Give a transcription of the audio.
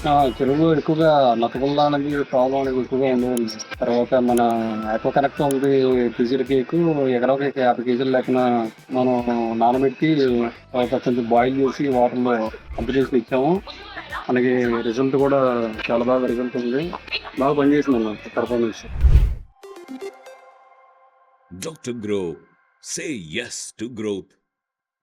చెరువులో ఎక్కువగా నత్తగుల్ల అనేది ప్రాబ్లమ్ అనేది ఎక్కువగా ఉండేదండి. తర్వాత మన ఆక్వా కనెక్ట్ ఉంది కేజీల కేకు ఎకరాకి ఒక 50 కేజీల లెక్కన మనం నానబెట్టి తర్వాత కొంచెం బాయిల్ చేసి వాటర్‌లో కంప్లీట్ చేసి ఇచ్చాము. మనకి రిజల్ట్ కూడా చాలా బాగా రిజల్ట్ ఉంది. బాగా పనిచేసిందన్నమాట performance. Dr. Grow. Say yes to growth.